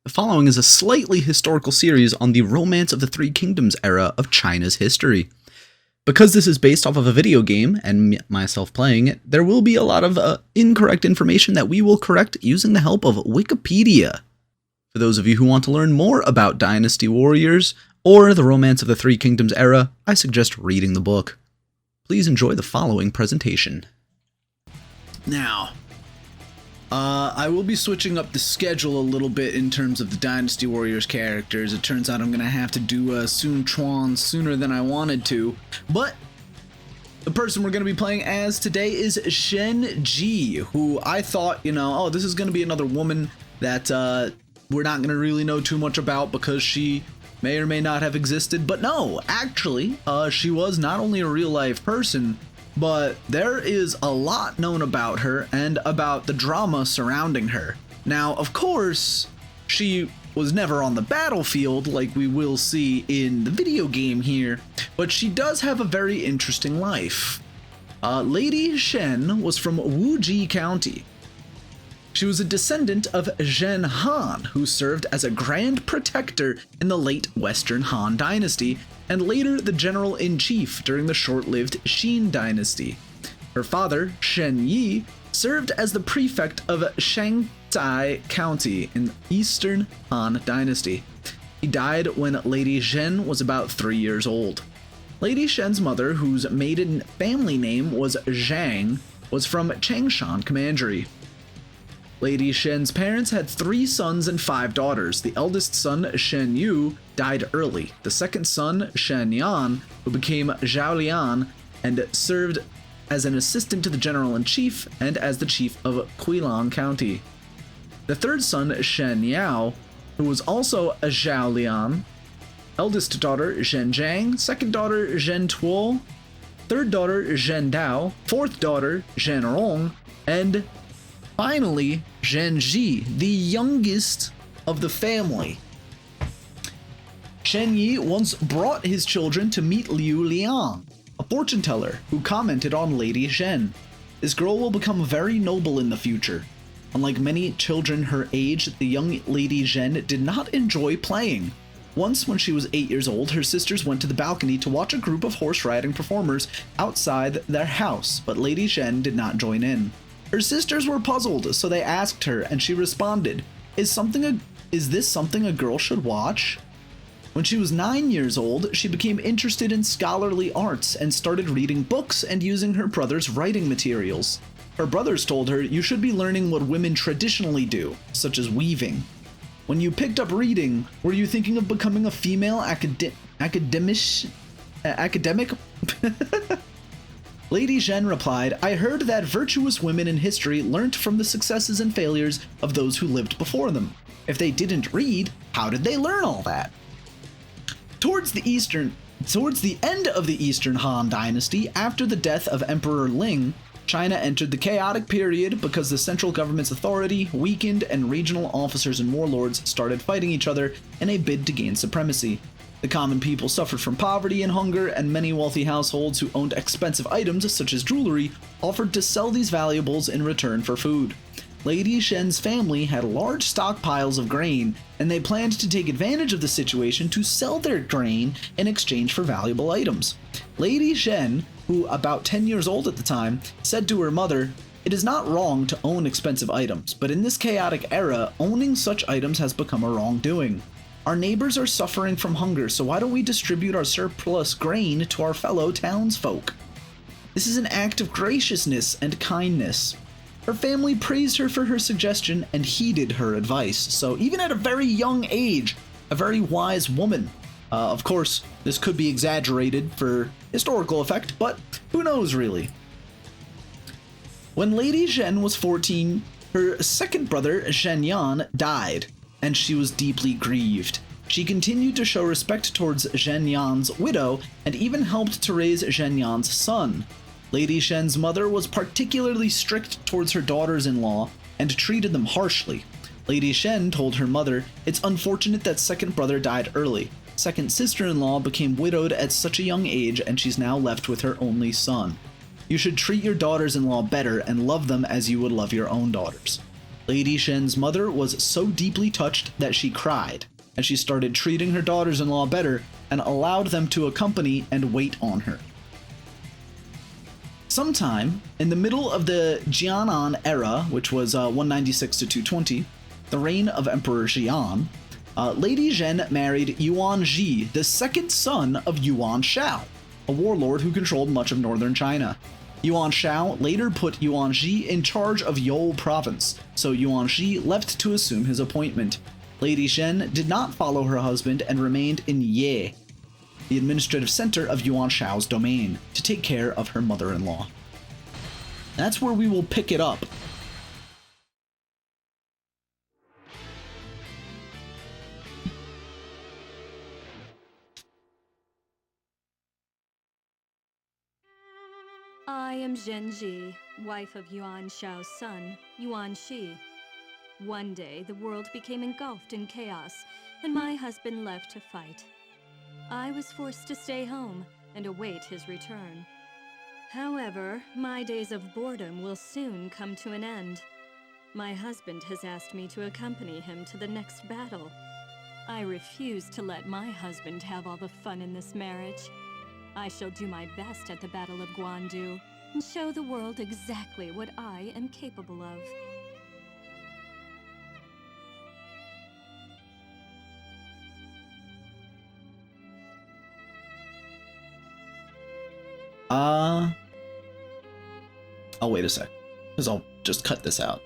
The following is a slightly historical series on the Romance of the Three Kingdoms era of China's history. Because this is based off of a video game, and myself playing it, there will be a lot of incorrect information that we will correct using the help of Wikipedia. For those of you who want to learn more about Dynasty Warriors, or the Romance of the Three Kingdoms era, I suggest reading the book. Please enjoy the following presentation. Now, I will be switching up the schedule a little bit in terms of the Dynasty Warriors characters. It turns out I'm going to have to do Sun Quan sooner than I wanted to. But the person we're going to be playing as today is Zhenji, who I thought, oh, this is going to be another woman that we're not going to really know too much about because she may or may not have existed. But no, actually, she was not only a real-life person, but there is a lot known about her and about the drama surrounding her. Now, of course, she was never on the battlefield like we will see in the video game here, but she does have a very interesting life. Lady Shen was from Wuji County. She was a descendant of Zhen Han, who served as a grand protector in the late Western Han Dynasty, and later the general-in-chief during the short-lived Xin Dynasty. Her father, Shen Yi, served as the prefect of Shangtai County in Eastern Han Dynasty. He died when Lady Zhen was about 3 years old. Lady Shen's mother, whose maiden family name was Zhang, was from Changshan Commandery. Lady Shen's parents had 3 sons and 5 daughters. The eldest son, Shen Yu, died early. The second son, Shen Yan, who became Zhao Lian and served as an assistant to the general-in-chief and as the chief of Qilang County. The third son, Shen Yao, who was also a Zhao Lian. Eldest daughter, Zhen Zhang. Second daughter, Zhen Tuo. Third daughter, Zhen Dao. Fourth daughter, Zhen Rong. And finally, Zhenji, the youngest of the family. Shen Yi once brought his children to meet Liu Liang, a fortune teller who commented on Lady Zhen. This girl will become very noble in the future. Unlike many children her age, the young Lady Zhen did not enjoy playing. Once, when she was 8 years old, her sisters went to the balcony to watch a group of horse-riding performers outside their house, but Lady Zhen did not join in. Her sisters were puzzled, so they asked her, and she responded, Is this something a girl should watch? When she was 9 years old, she became interested in scholarly arts and started reading books and using her brother's writing materials. Her brothers told her, you should be learning what women traditionally do, such as weaving. When you picked up reading, were you thinking of becoming a female academic? Lady Zhen replied, I heard that virtuous women in history learnt from the successes and failures of those who lived before them. If they didn't read, how did they learn all that? Towards the end of the Eastern Han Dynasty, after the death of Emperor Ling, China entered the chaotic period because the central government's authority weakened and regional officers and warlords started fighting each other in a bid to gain supremacy. The common people suffered from poverty and hunger, and many wealthy households who owned expensive items, such as jewelry, offered to sell these valuables in return for food. Lady Shen's family had large stockpiles of grain, and they planned to take advantage of the situation to sell their grain in exchange for valuable items. Lady Shen, who about 10 years old at the time, said to her mother, It is not wrong to own expensive items, but in this chaotic era, owning such items has become a wrongdoing. Our neighbors are suffering from hunger, so why don't we distribute our surplus grain to our fellow townsfolk? This is an act of graciousness and kindness. Her family praised her for her suggestion and heeded her advice, so even at a very young age, a very wise woman. Of course, this could be exaggerated for historical effect, but who knows really? When Lady Zhen was 14, her second brother, Zhen Yan, died, and she was deeply grieved. She continued to show respect towards Zhen Yan's widow and even helped to raise Zhen Yan's son. Lady Shen's mother was particularly strict towards her daughters-in-law and treated them harshly. Lady Shen told her mother, It's unfortunate that second brother died early. Second sister-in-law became widowed at such a young age and she's now left with her only son. You should treat your daughters-in-law better and love them as you would love your own daughters. Lady Zhen's mother was so deeply touched that she cried, and she started treating her daughters-in-law better and allowed them to accompany and wait on her. Sometime in the middle of the Jian era, which was 196 to 220, the reign of Emperor Jian, Lady Zhen married Yuan Ji, the second son of Yuan Shao, a warlord who controlled much of northern China. Yuan Shao later put Yuan Ji in charge of You province, so Yuan Ji left to assume his appointment. Lady Zhen did not follow her husband and remained in Ye, the administrative center of Yuan Shao's domain, to take care of her mother-in-law. That's where we will pick it up. I am Zhenji, wife of Yuan Shao's son, Yuan Shi. One day, the world became engulfed in chaos, and my husband left to fight. I was forced to stay home and await his return. However, my days of boredom will soon come to an end. My husband has asked me to accompany him to the next battle. I refuse to let my husband have all the fun in this marriage. I shall do my best at the Battle of Guan Yu and show the world exactly what I am capable of. I'll wait a sec, because I'll just cut this out.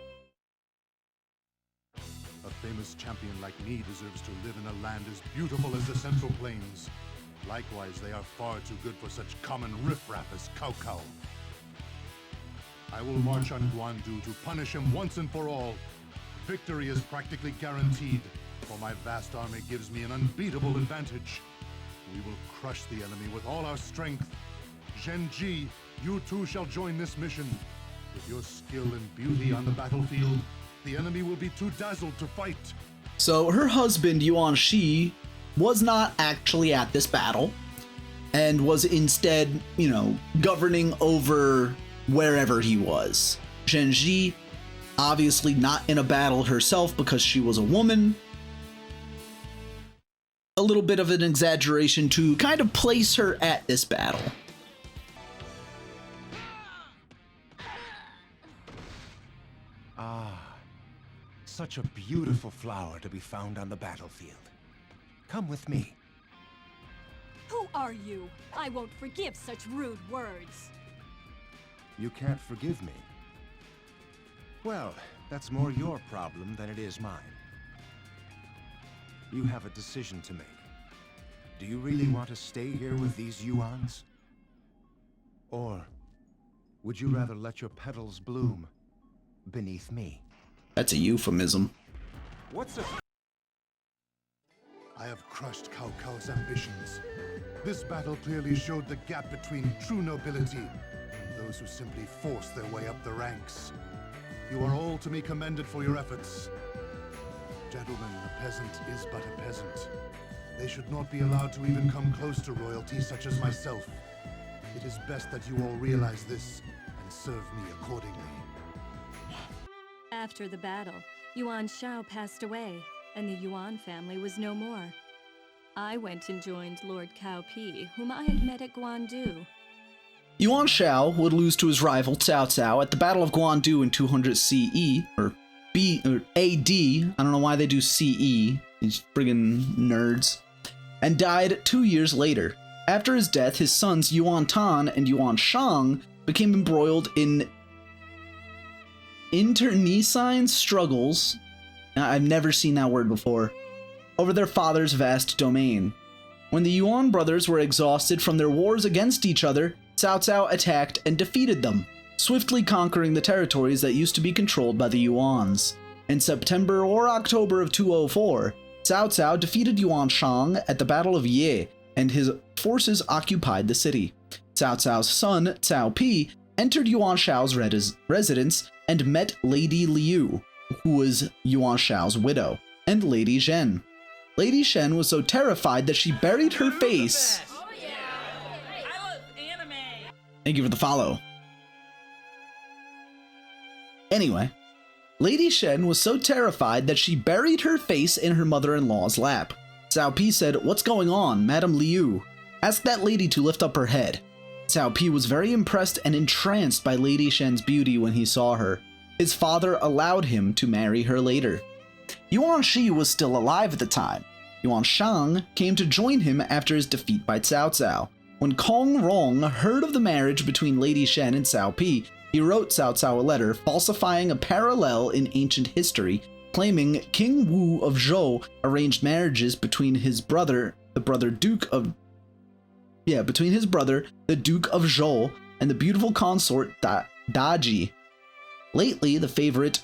A famous champion like me deserves to live in a land as beautiful as the Central Plains. Likewise, they are far too good for such common riffraff as Cao Cao. I will march on Guan Yu to punish him once and for all. Victory is practically guaranteed, for my vast army gives me an unbeatable advantage. We will crush the enemy with all our strength. Zhenji, you too shall join this mission. With your skill and beauty on the battlefield, the enemy will be too dazzled to fight. So her husband, Yuan Shi, was not actually at this battle, and was instead, governing over wherever he was. Zhenji, obviously not in a battle herself because she was a woman. A little bit of an exaggeration to kind of place her at this battle. Such a beautiful flower to be found on the battlefield. Come with me. Who are you? I won't forgive such rude words. You can't forgive me? Well, that's more your problem than it is mine. You have a decision to make. Do you really want to stay here with these Yuans? Or would you rather let your petals bloom beneath me? That's a euphemism. What's a... I have crushed Cao Cao's ambitions. This battle clearly showed the gap between true nobility and those who simply force their way up the ranks. You are all to be commended for your efforts. Gentlemen, a peasant is but a peasant. They should not be allowed to even come close to royalty such as myself. It is best that you all realize this and serve me accordingly. After the battle, Yuan Shao passed away, and the Yuan family was no more. I went and joined Lord Cao Pi, whom I had met at Guan Yu. Yuan Shao would lose to his rival Cao Cao at the Battle of Guan Yu in 200 CE, or AD, I don't know why they do CE, these friggin' nerds, and died 2 years later. After his death, his sons Yuan Tan and Yuan Shang became embroiled in internecine struggles, I've never seen that word before, over their father's vast domain. When the Yuan brothers were exhausted from their wars against each other, Cao Cao attacked and defeated them, swiftly conquering the territories that used to be controlled by the Yuans. In September or October of 204, Cao Cao defeated Yuan Shang at the Battle of Ye, and his forces occupied the city. Cao Cao's son, Cao Pi, entered Yuan Shao's residence and met Lady Liu, who was Yuan Shao's widow, and Lady Zhen. Lady Zhen was so terrified that she buried her face. Oh yeah, I love anime. Thank you for the follow. Anyway, Lady Shen was so terrified that she buried her face in her mother-in-law's lap. Cao Pi said, "What's going on, Madame Liu? Ask that lady to lift up her head." Cao Pi was very impressed and entranced by Lady Shen's beauty when he saw her. His father allowed him to marry her later. Yuan Shi was still alive at the time. Yuan Shang came to join him after his defeat by Cao Cao. When Kong Rong heard of the marriage between Lady Shen and Cao Pi, he wrote Cao Cao a letter falsifying a parallel in ancient history, claiming King Wu of Zhou arranged marriages between his brother, the Duke of Zhou, and the beautiful consort Daji, lately the favorite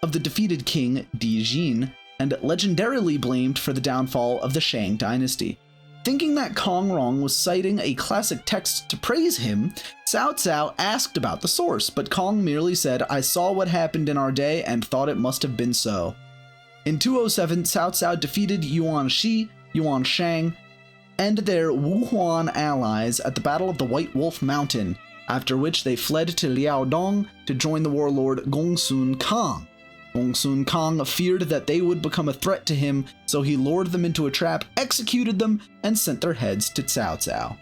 of the defeated king Di Jin, and legendarily blamed for the downfall of the Shang dynasty. Thinking that Kong Rong was citing a classic text to praise him, Cao Cao asked about the source, but Kong merely said, "I saw what happened in our day and thought it must have been so." In 207, Cao Cao defeated Yuan Shi, Yuan Shang, and their Wuhuan allies at the Battle of the White Wolf Mountain, after which they fled to Liaodong to join the warlord Gongsun Kang. Gongsun Kang feared that they would become a threat to him, so he lured them into a trap, executed them, and sent their heads to Cao Cao.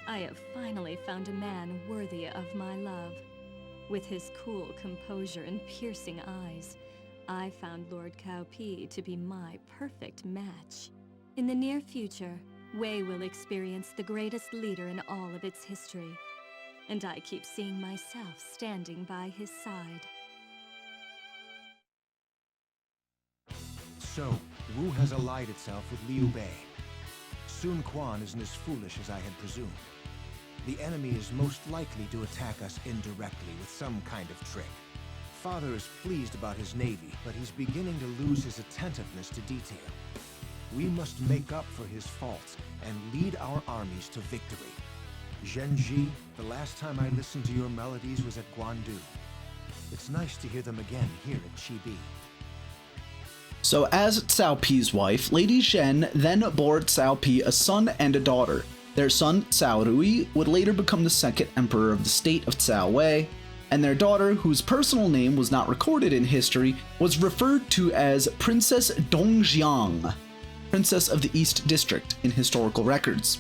I have finally found a man worthy of my love. With his cool composure and piercing eyes, I found Lord Cao Pi to be my perfect match. In the near future, Wei will experience the greatest leader in all of its history, and I keep seeing myself standing by his side. So, Wu has allied itself with Liu Bei. Sun Quan isn't as foolish as I had presumed. The enemy is most likely to attack us indirectly with some kind of trick. Father is pleased about his navy, but he's beginning to lose his attentiveness to detail. We must make up for his faults and lead our armies to victory. Zhenji, the last time I listened to your melodies was at Guan Yu. It's nice to hear them again here at Chibi. So as Cao Pi's wife, Lady Shen then bore Cao Pi a son and a daughter. Their son, Cao Rui, would later become the second emperor of the state of Cao Wei, and their daughter, whose personal name was not recorded in history, was referred to as Princess Dongjiang, Princess of the East District, in historical records.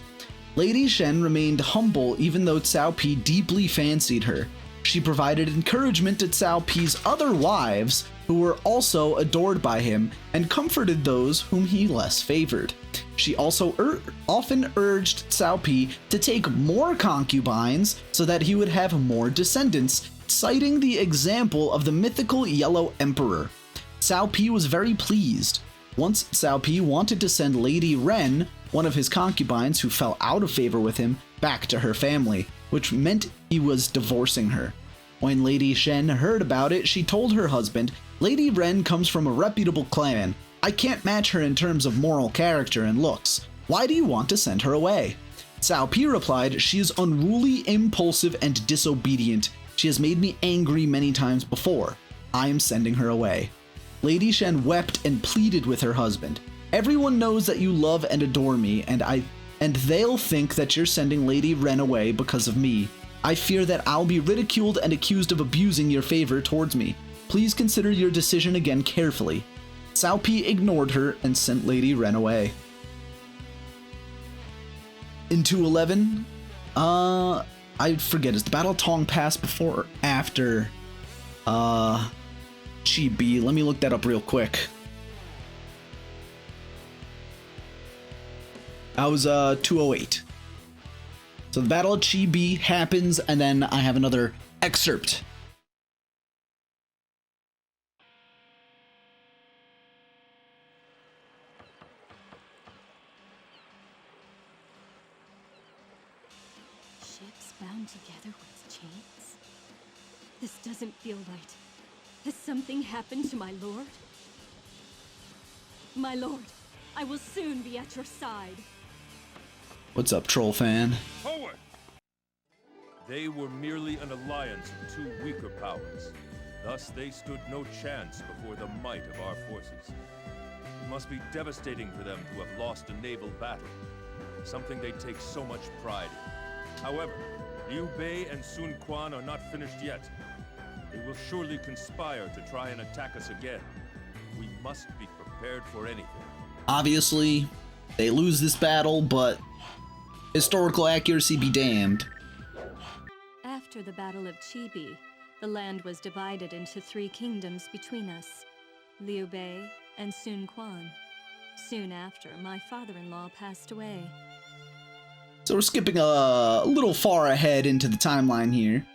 Lady Shen remained humble even though Cao Pi deeply fancied her. She provided encouragement to Cao Pi's other wives, who were also adored by him, and comforted those whom he less favored. She also often urged Cao Pi to take more concubines so that he would have more descendants, citing the example of the mythical Yellow Emperor. Cao Pi was very pleased. Once Cao Pi wanted to send Lady Ren, one of his concubines who fell out of favor with him, back to her family, which meant he was divorcing her. When Lady Shen heard about it, she told her husband, "Lady Ren comes from a reputable clan. I can't match her in terms of moral character and looks. Why do you want to send her away?" Cao Pi replied, "She is unruly, impulsive, and disobedient. She has made me angry many times before. I am sending her away." Lady Shen wept and pleaded with her husband. "Everyone knows that you love and adore me, and they'll think that you're sending Lady Ren away because of me. I fear that I'll be ridiculed and accused of abusing your favor towards me. Please consider your decision again carefully." Cao Pi ignored her and sent Lady Ren away. In 211, I forget, is the Battle of Tong Pass before or after Chibi? Let me look that up real quick. That was 208. So the Battle of Chibi happens, and then I have another excerpt. Ships bound together with chains? This doesn't feel right. Has something happened to my lord? My lord, I will soon be at your side. What's up, troll fan? Forward! They were merely an alliance of two weaker powers. Thus, they stood no chance before the might of our forces. It must be devastating for them to have lost a naval battle, something they take so much pride in. However, Liu Bei and Sun Quan are not finished yet. They will surely conspire to try and attack us again. We must be prepared for anything. Obviously, they lose this battle, but historical accuracy be damned. After the Battle of Chibi, the land was divided into 3 kingdoms between us, Liu Bei and Sun Quan. Soon after, my father-in-law passed away. So we're skipping a little far ahead into the timeline here.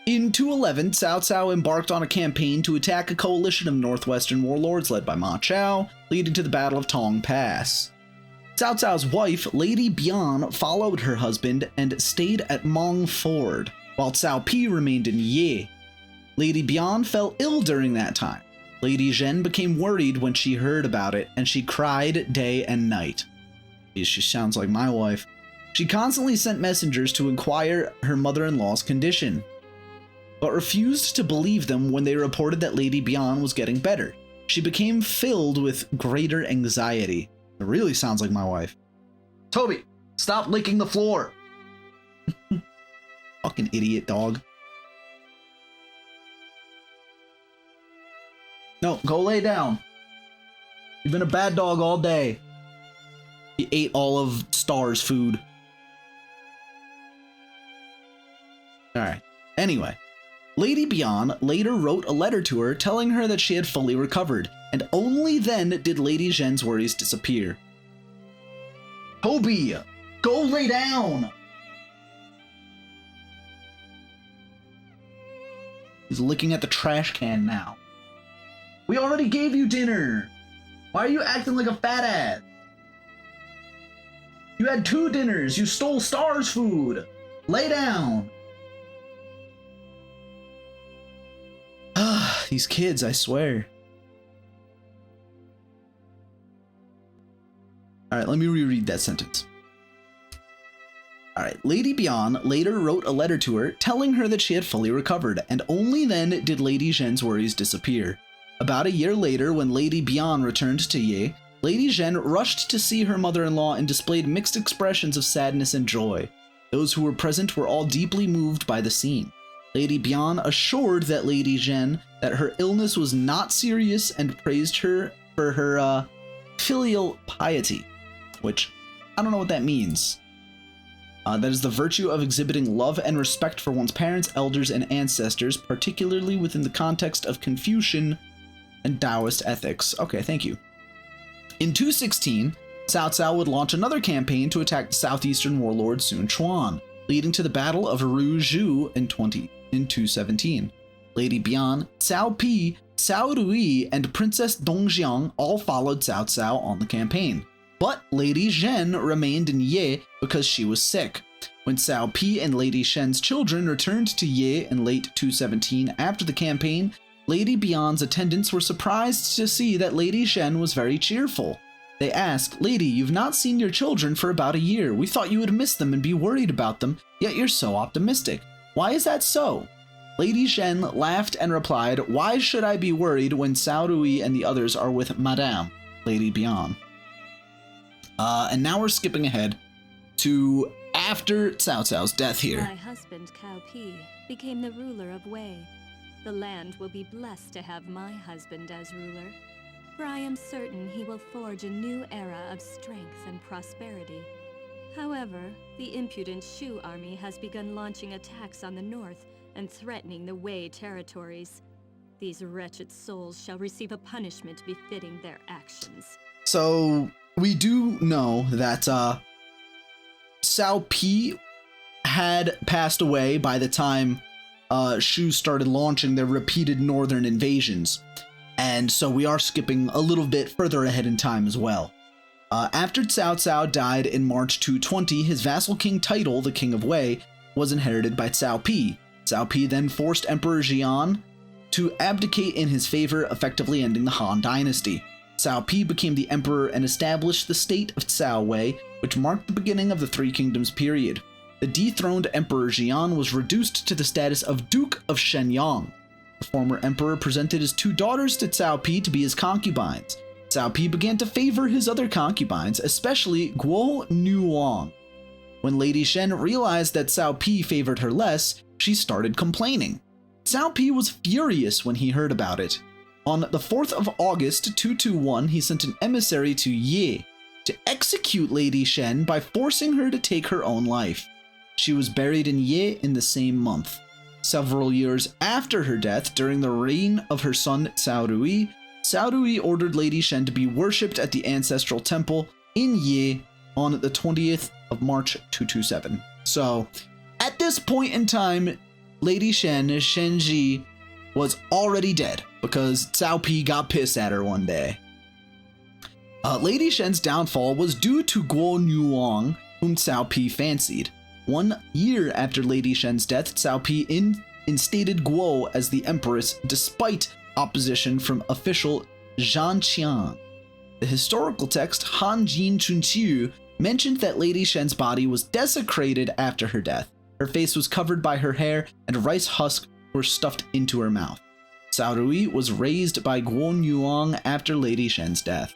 In 211, Cao Cao embarked on a campaign to attack a coalition of northwestern warlords led by Ma Chao, leading to the Battle of Tong Pass. Cao Cao's wife, Lady Bian, followed her husband and stayed at Mong Ford, while Cao Pi remained in Ye. Lady Bian fell ill during that time. Lady Zhen became worried when she heard about it, and she cried day and night. She sounds like my wife. She constantly sent messengers to inquire her mother-in-law's condition, but refused to believe them when they reported that Lady Bian was getting better. She became filled with greater anxiety. It really sounds like my wife. Toby, stop licking the floor! Fucking idiot dog. No, go lay down. You've been a bad dog all day. He ate all of Star's food. Alright, anyway. Lady Bian later wrote a letter to her telling her that she had fully recovered, and only then did Lady Zhen's worries disappear. Toby, go lay down! He's looking at the trash can now. We already gave you dinner! Why are you acting like a fat ass? You had 2 dinners! You stole Star's food! Lay down! These kids, I swear. Alright, let me reread that sentence. Alright, Lady Bian later wrote a letter to her telling her that she had fully recovered, and only then did Lady Zhen's worries disappear. About a year later, when Lady Bian returned to Ye, Lady Zhen rushed to see her mother-in-law and displayed mixed expressions of sadness and joy. Those who were present were all deeply moved by the scene. Lady Bian assured that Lady Zhen that her illness was not serious and praised her for her filial piety, which I don't know what that means. That is the virtue of exhibiting love and respect for one's parents, elders, and ancestors, particularly within the context of Confucian and Taoist ethics. Okay, thank you. In 216, Cao Cao would launch another campaign to attack the southeastern warlord Sun Quan, leading to the Battle of Ruzhu in 217. Lady Bian, Cao Pi, Cao Rui, and Princess Dongjiang all followed Cao Cao on the campaign. But Lady Zhen remained in Ye because she was sick. When Cao Pi and Lady Shen's children returned to Ye in late 217 after the campaign, Lady Bian's attendants were surprised to see that Lady Zhen was very cheerful. They asked, "Lady, you've not seen your children for about a year. We thought you would miss them and be worried about them, yet you're so optimistic. Why is that so?" Lady Zhen laughed and replied, "Why should I be worried when Cao Rui and the others are with Madame, Lady Bian?" And now we're skipping ahead to after Cao Cao's death here. My husband, Cao Pi, became the ruler of Wei. The land will be blessed to have my husband as ruler, for I am certain he will forge a new era of strength and prosperity. However, the impudent Shu army has begun launching attacks on the north and threatening the Wei territories. These wretched souls shall receive a punishment befitting their actions. So we do know that Cao Pi had passed away by the time Shu started launching their repeated northern invasions. And so we are skipping a little bit further ahead in time as well. After Cao Cao died in March 220, his vassal king title, the King of Wei, was inherited by Cao Pi. Cao Pi then forced Emperor Jian to abdicate in his favor, effectively ending the Han dynasty. Cao Pi became the emperor and established the state of Cao Wei, which marked the beginning of the Three Kingdoms period. The dethroned Emperor Jian was reduced to the status of Duke of Shenyang. The former emperor presented his 2 daughters to Cao Pi to be his concubines. Cao Pi began to favor his other concubines, especially Guo Nuang. When Lady Shen realized that Cao Pi favored her less, she started complaining. Cao Pi was furious when he heard about it. On the 4th of August 221, he sent an emissary to Ye to execute Lady Shen by forcing her to take her own life. She was buried in Ye in the same month. Several years after her death, during the reign of her son Cao Rui ordered Lady Shen to be worshipped at the ancestral temple in Ye on the 20th of March 227. So, at this point in time, Lady Shen, Zhenji, was already dead because Cao Pi got pissed at her one day. Lady Shen's downfall was due to Guan Yu, whom Cao Pi fancied. 1 year after Lady Shen's death, Cao Pi instated Guo as the empress despite opposition from official Jian. The historical text Han Jin Chunqiu mentioned that Lady Shen's body was desecrated after her death. Her face was covered by her hair and rice husks were stuffed into her mouth. Cao Rui was raised by Guan Yu after Lady Shen's death.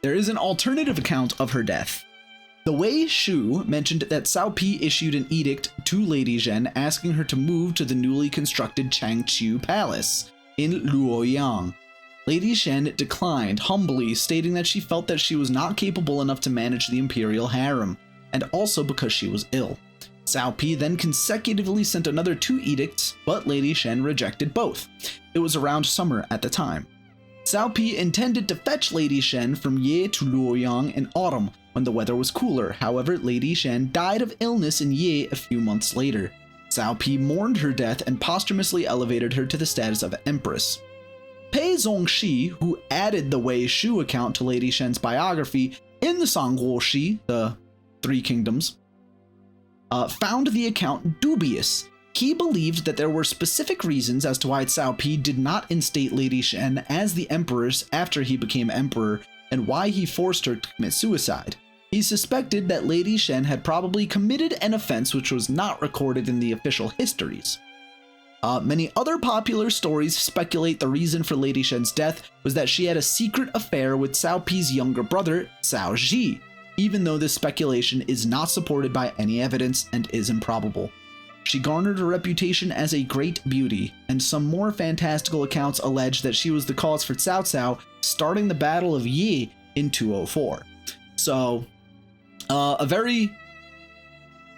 There is an alternative account of her death. The Wei Shu mentioned that Cao Pi issued an edict to Lady Shen asking her to move to the newly constructed Changqiu Palace in Luoyang. Lady Shen declined humbly, stating that she felt that she was not capable enough to manage the imperial harem, and also because she was ill. Cao Pi then consecutively sent another 2 edicts, but Lady Shen rejected both. It was around summer at the time. Cao Pi intended to fetch Lady Shen from Ye to Luoyang in autumn, when the weather was cooler. However, Lady Shen died of illness in Ye a few months later. Cao Pi mourned her death and posthumously elevated her to the status of empress. Pei Zongxi, who added the Wei Shu account to Lady Shen's biography in the Sangguoshi, the Three Kingdoms, found the account dubious. He believed that there were specific reasons as to why Cao Pi did not instate Lady Shen as the empress after he became emperor, and why he forced her to commit suicide. He suspected that Lady Shen had probably committed an offense which was not recorded in the official histories. Many other popular stories speculate the reason for Lady Shen's death was that she had a secret affair with Cao Pi's younger brother, Cao Ji, even though this speculation is not supported by any evidence and is improbable. She garnered a reputation as a great beauty, and some more fantastical accounts allege that she was the cause for Cao Cao starting the Battle of Yi in 204. So, a very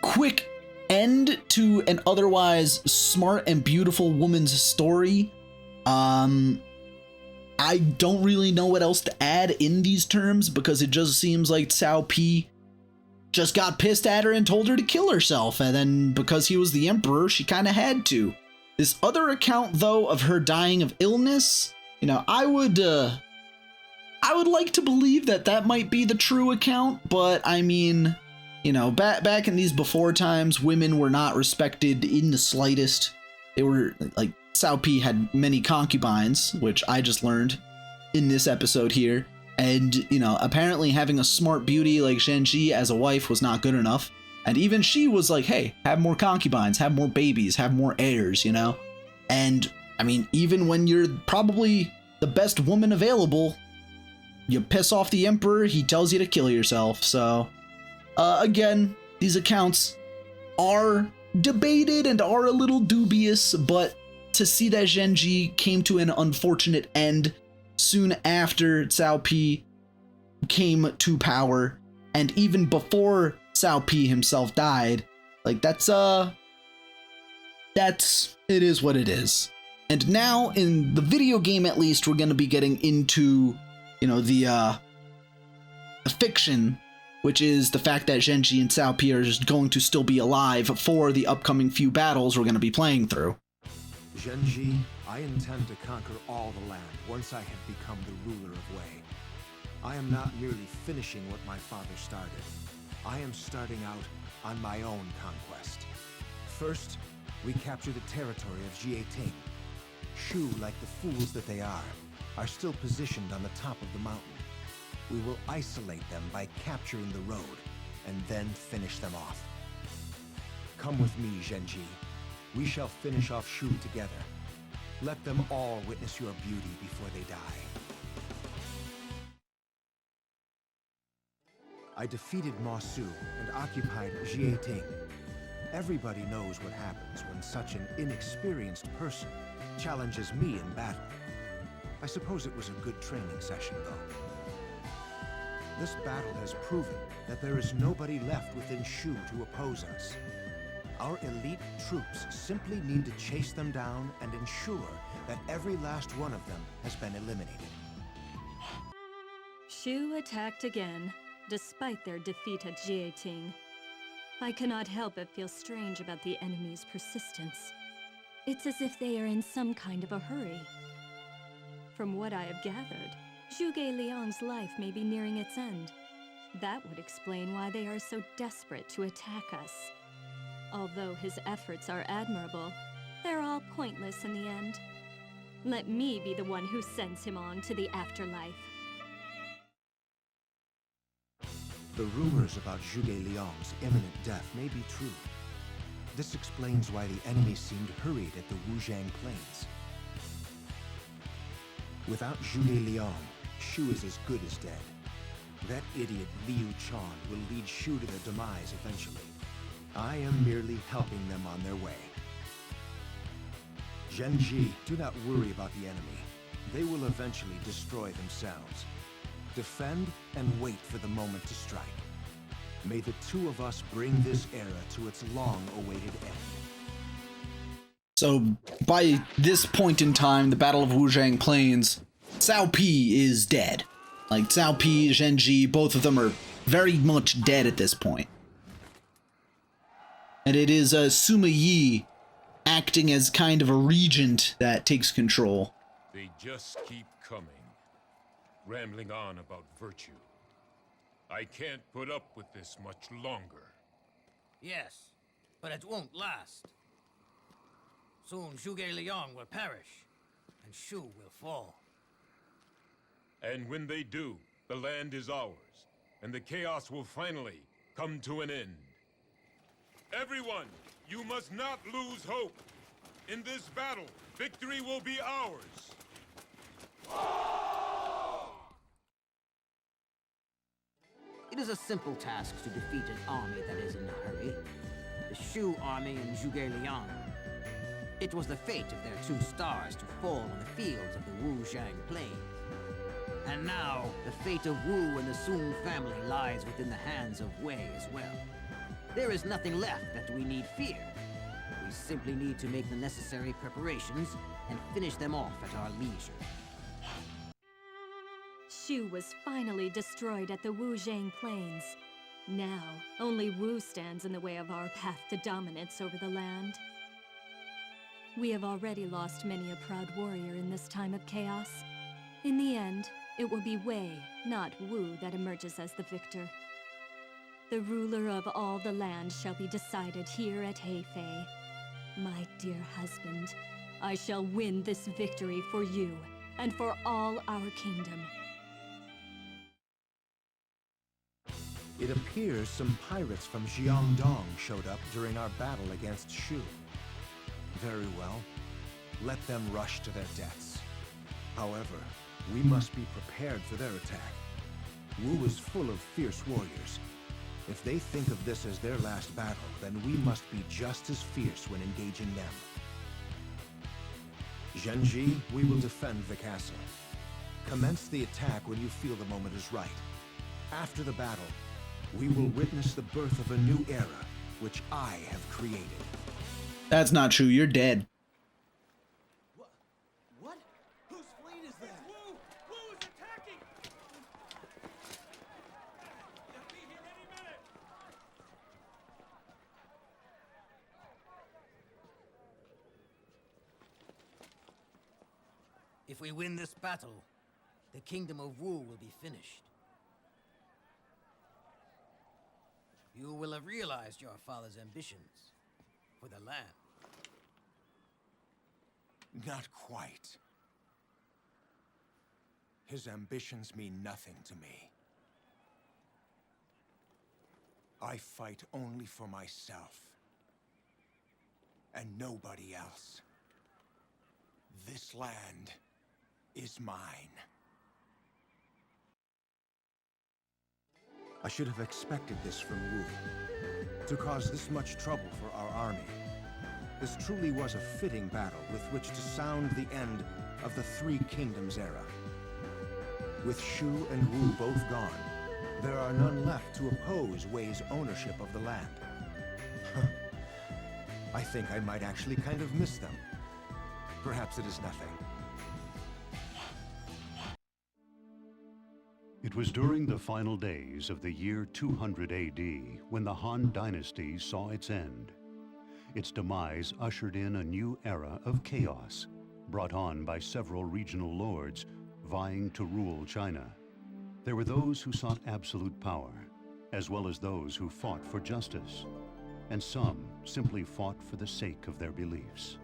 quick end to an otherwise smart and beautiful woman's story. I don't really know what else to add in these terms because it just seems like Cao Pi just got pissed at her and told her to kill herself, and then because he was the emperor, she kind of had to. This other account, though, of her dying of illness, you know, I would like to believe that that might be the true account, but I mean, you know, back in these before times, women were not respected in the slightest. They were, like, Cao Pi had many concubines, which I just learned in this episode here. And, you know, apparently having a smart beauty like Zhenji as a wife was not good enough. And even she was like, hey, have more concubines, have more babies, have more heirs, you know? And, I mean, even when you're probably the best woman available, you piss off the emperor, he tells you to kill yourself. So, again, these accounts are debated and are a little dubious, but to see that Zhenji came to an unfortunate end soon after Cao Pi came to power, and even before Cao Pi himself died, like it is what it is. And now in the video game, at least, we're going to be getting into, you know, the fiction, which is the fact that Zhenji and Cao Pi are just going to still be alive for the upcoming few battles we're going to be playing through. Zhenji, I intend to conquer all the land once I have become the ruler of Wei. I am not merely finishing what my father started. I am starting out on my own conquest. First, we capture the territory of Jieting. Shu, like the fools that they are still positioned on the top of the mountain. We will isolate them by capturing the road, and then finish them off. Come with me, Zhenji. We shall finish off Shu together. Let them all witness your beauty before they die. I defeated Ma Su and occupied Jieting. Everybody knows what happens when such an inexperienced person challenges me in battle. I suppose it was a good training session, though. This battle has proven that there is nobody left within Shu to oppose us. Our elite troops simply need to chase them down and ensure that every last one of them has been eliminated. Shu attacked again, despite their defeat at Jieting. I cannot help but feel strange about the enemy's persistence. It's as if they are in some kind of a hurry. From what I have gathered, Zhuge Liang's life may be nearing its end. That would explain why they are so desperate to attack us. Although his efforts are admirable, they're all pointless in the end. Let me be the one who sends him on to the afterlife. The rumors about Zhuge Liang's imminent death may be true. This explains why the enemy seemed hurried at the Wuzhang Plains. Without Zhuge Liang, Shu is as good as dead. That idiot Liu Chan will lead Shu to their demise eventually. I am merely helping them on their way. Zhenji, do not worry about the enemy. They will eventually destroy themselves. Defend and wait for the moment to strike. May the two of us bring this era to its long-awaited end. So, by this point in time, the Battle of Wuzhang Plains, Cao Pi is dead. Like, Cao Pi, Zhenji, both of them are very much dead at this point. And it is Sima Yi acting as kind of a regent that takes control. They just keep coming, rambling on about virtue. I can't put up with this much longer. Yes, but it won't last. Soon Zhuge Liang will perish, and Shu will fall. And when they do, the land is ours, and the chaos will finally come to an end. Everyone, you must not lose hope. In this battle, victory will be ours. It is a simple task to defeat an army that is in a hurry. The Shu army and Zhuge Liang. It was the fate of their two stars to fall on the fields of the Wuzhang Plains. And now, the fate of Wu and the Sun family lies within the hands of Wei as well. There is nothing left that we need fear. We simply need to make the necessary preparations and finish them off at our leisure. Shu was finally destroyed at the Wuzhang Plains. Now, only Wu stands in the way of our path to dominance over the land. We have already lost many a proud warrior in this time of chaos. In the end, it will be Wei, not Wu, that emerges as the victor. The ruler of all the land shall be decided here at Hefei. My dear husband, I shall win this victory for you and for all our kingdom. It appears some pirates from Jiangdong showed up during our battle against Shu. Very well. Let them rush to their deaths. However, we must be prepared for their attack. Wu is full of fierce warriors. If they think of this as their last battle, then we must be just as fierce when engaging them. Zhenji, we will defend the castle. Commence the attack when you feel the moment is right. After the battle, we will witness the birth of a new era, which I have created. That's not true, you're dead. What? Whose fleet is that? Wu! Wu is attacking! They'll be here any minute! If we win this battle, the kingdom of Wu will be finished. You will have realized your father's ambitions for the land. Not quite. His ambitions mean nothing to me. I fight only for myself. And nobody else. This land is mine. I should have expected this from Wu. to cause this much trouble for our army. This truly was a fitting battle with which to sound the end of the Three Kingdoms era. With Shu and Wu both gone, there are none left to oppose Wei's ownership of the land. I think I might actually kind of miss them. Perhaps it is nothing. It was during the final days of the year 200 AD when the Han Dynasty saw its end. Its demise ushered in a new era of chaos, brought on by several regional lords vying to rule China. There were those who sought absolute power, as well as those who fought for justice, and some simply fought for the sake of their beliefs.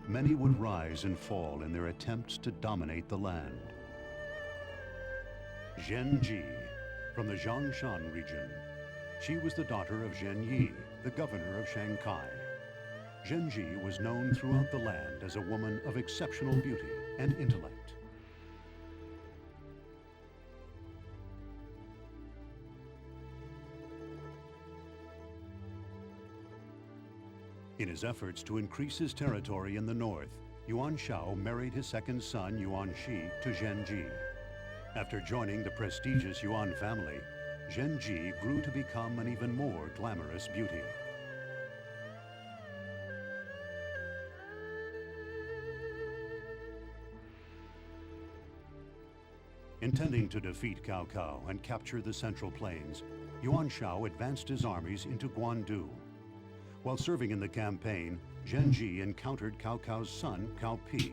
Many would rise and fall in their attempts to dominate the land. Zhenji, from the Zhongshan region. She was the daughter of Zhenyi, the governor of Shanghai. Zhenji was known throughout the land as a woman of exceptional beauty and intellect. In his efforts to increase his territory in the north, Yuan Shao married his second son, Yuan Shi, to Zhenji. After joining the prestigious Yuan family, Zhenji grew to become an even more glamorous beauty. Intending to defeat Cao Cao and capture the Central Plains, Yuan Shao advanced his armies into Guan Yu. While serving in the campaign, Zhenji encountered Cao Cao's son, Cao Pi.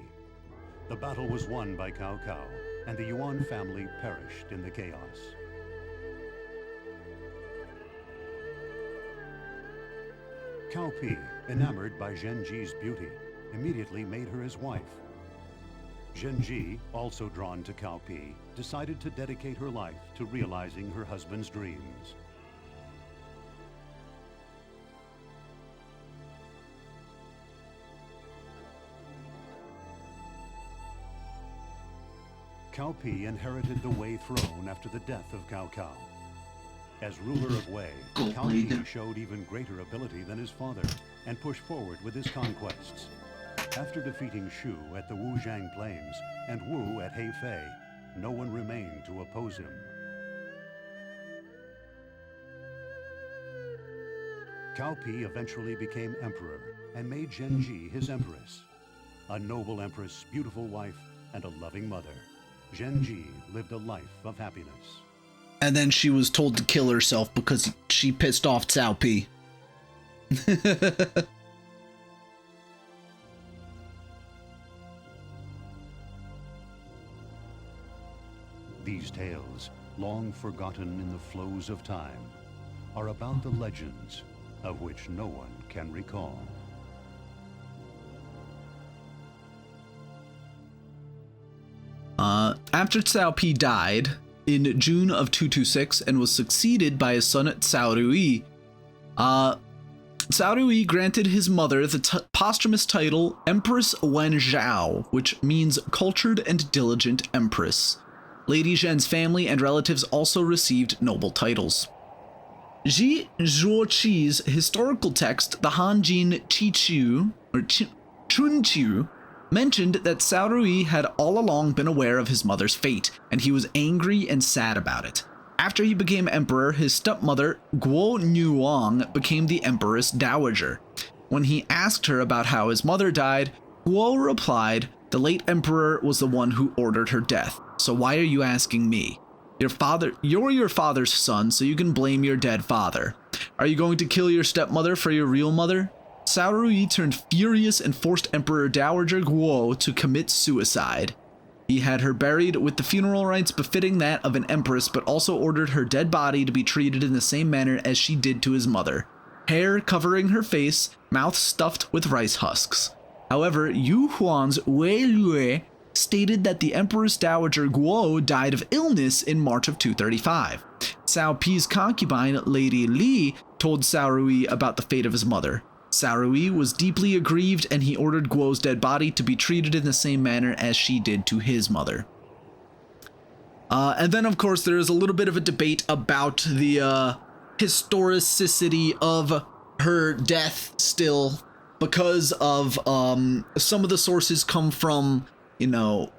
The battle was won by Cao Cao, and the Yuan family perished in the chaos. Cao Pi, enamored by Zhenji's beauty, immediately made her his wife. Zhenji, also drawn to Cao Pi, decided to dedicate her life to realizing her husband's dreams. Cao Pi inherited the Wei throne after the death of Cao Cao. As ruler of Wei, Cao Pi showed even greater ability than his father and pushed forward with his conquests. After defeating Shu at the Wujiang Plains and Wu at Hefei, no one remained to oppose him. Cao Pi eventually became emperor and made Zhenji his empress. A noble empress, beautiful wife, and a loving mother, Zhenji lived a life of happiness. And then she was told to kill herself because she pissed off Cao Pi. These tales, long forgotten in the flows of time, are about the legends of which no one can recall. After Cao Pi died in June of 226 and was succeeded by his son Cao Rui, Cao Rui granted his mother the posthumous title Empress of Wei, which means cultured and diligent empress. Lady Zhen's family and relatives also received noble titles. Ji Zhuoqi's historical text, the Hanjin Qiqiu, or Chunqiu, mentioned that Cao Rui had all along been aware of his mother's fate, and he was angry and sad about it. After he became emperor, his stepmother, Guan Yu became the empress dowager. When he asked her about how his mother died, Guo replied, "The late emperor was the one who ordered her death, so why are you asking me? You're your father's son, so you can blame your dead father. Are you going to kill your stepmother for your real mother?" Cao Rui turned furious and forced Emperor Dowager Guo to commit suicide. He had her buried with the funeral rites befitting that of an empress, but also ordered her dead body to be treated in the same manner as she did to his mother. Hair covering her face, mouth stuffed with rice husks. However, Yu Huan's Wei Lue stated that the Empress Dowager Guo died of illness in March of 235. Cao Pi's concubine, Lady Li, told Cao Rui about the fate of his mother. Cao Rui was deeply aggrieved, and he ordered Guo's dead body to be treated in the same manner as she did to his mother. And then, of course, there is a little bit of a debate about the historicity of her death still, because of some of the sources come from, you know,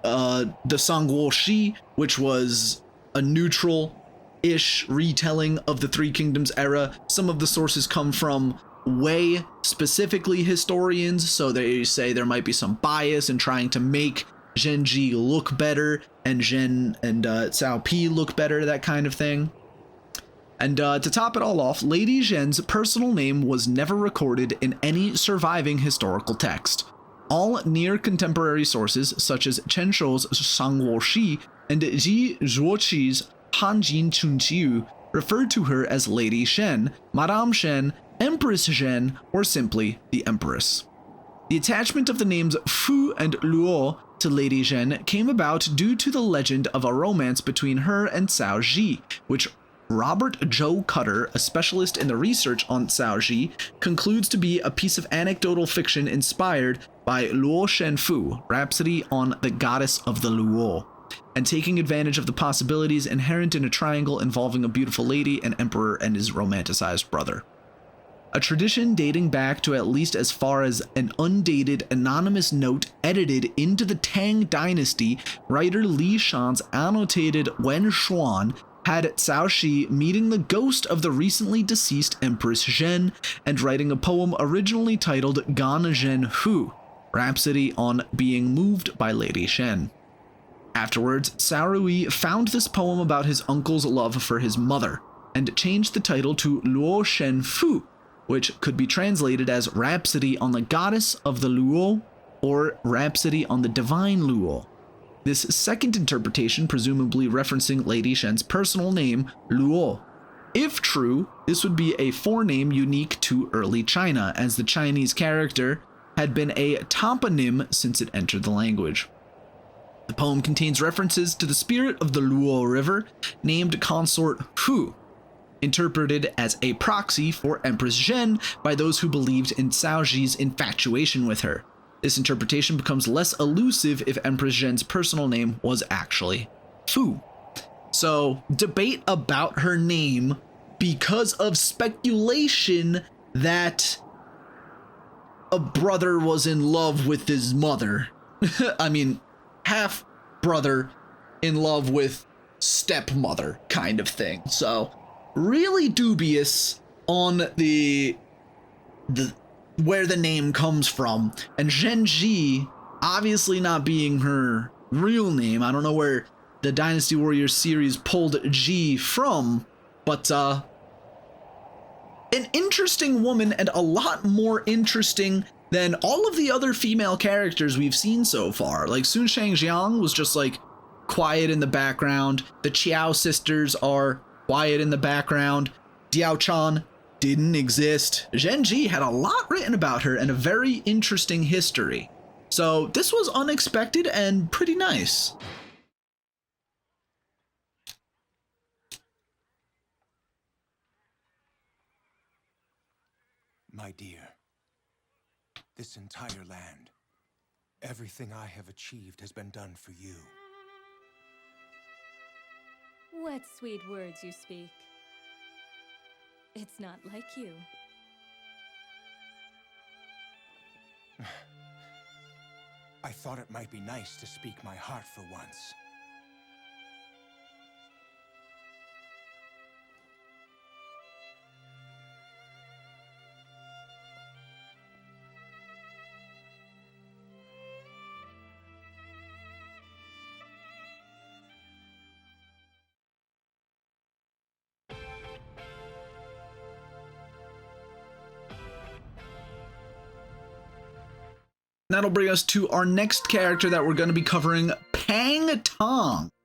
the Sangguoshi, which was a neutral-ish retelling of the Three Kingdoms era. Some of the sources come from Wei, specifically historians, so they say there might be some bias in trying to make Zhenji look better and Zhen and Cao Pi look better, that kind of thing. And to top it all off, Lady Zhen's personal name was never recorded in any surviving historical text. All near-contemporary sources, such as Chen Shou's Sangguoshi and Ji Zhuoqi's Hanjin Chunqiu, referred to her as Lady Shen, Madame Shen, Empress Zhen, or simply the Empress. The attachment of the names Fu and Luo to Lady Zhen came about due to the legend of a romance between her and Cao Ji, which Robert Joe Cutter, a specialist in the research on Cao Ji, concludes to be a piece of anecdotal fiction inspired by Luo Shenfu, Rhapsody on the Goddess of the Luo, and taking advantage of the possibilities inherent in a triangle involving a beautiful lady, an emperor, and his romanticized brother. A tradition dating back to at least as far as an undated anonymous note edited into the Tang Dynasty, writer Li Shan's annotated Wen Xuan had Cao Shi meeting the ghost of the recently deceased Empress Zhen and writing a poem originally titled Gan Zhen Hu, Rhapsody on Being Moved by Lady Shen. Afterwards, Cao Rui found this poem about his uncle's love for his mother and changed the title to Luo Shen Fu, which could be translated as Rhapsody on the Goddess of the Luo or Rhapsody on the Divine Luo. This second interpretation presumably referencing Lady Shen's personal name, Luo. If true, this would be a forename unique to early China, as the Chinese character had been a toponym since it entered the language. The poem contains references to the spirit of the Luo River, named consort Hu, interpreted as a proxy for Empress Zhen by those who believed in Cao Ji's infatuation with her. This interpretation becomes less elusive if Empress Zhen's personal name was actually Fu. So, debate about her name because of speculation that a brother was in love with his mother. I mean, half brother in love with stepmother kind of thing. So, really dubious on the where the name comes from. And Zhenji obviously not being her real name. I don't know where the Dynasty Warriors series pulled Ji from, but an interesting woman, and a lot more interesting than all of the other female characters we've seen so far. Like Sun Shangjiang was just like quiet in the background. The Qiao sisters are quiet in the background. Diao Chan didn't exist. Zhenji had a lot written about her and a very interesting history. So this was unexpected and pretty nice. My dear, this entire land, everything I have achieved has been done for you. What sweet words you speak. It's not like you. I thought it might be nice to speak my heart for once. That'll bring us to our next character that we're going to be covering, Pang Tong.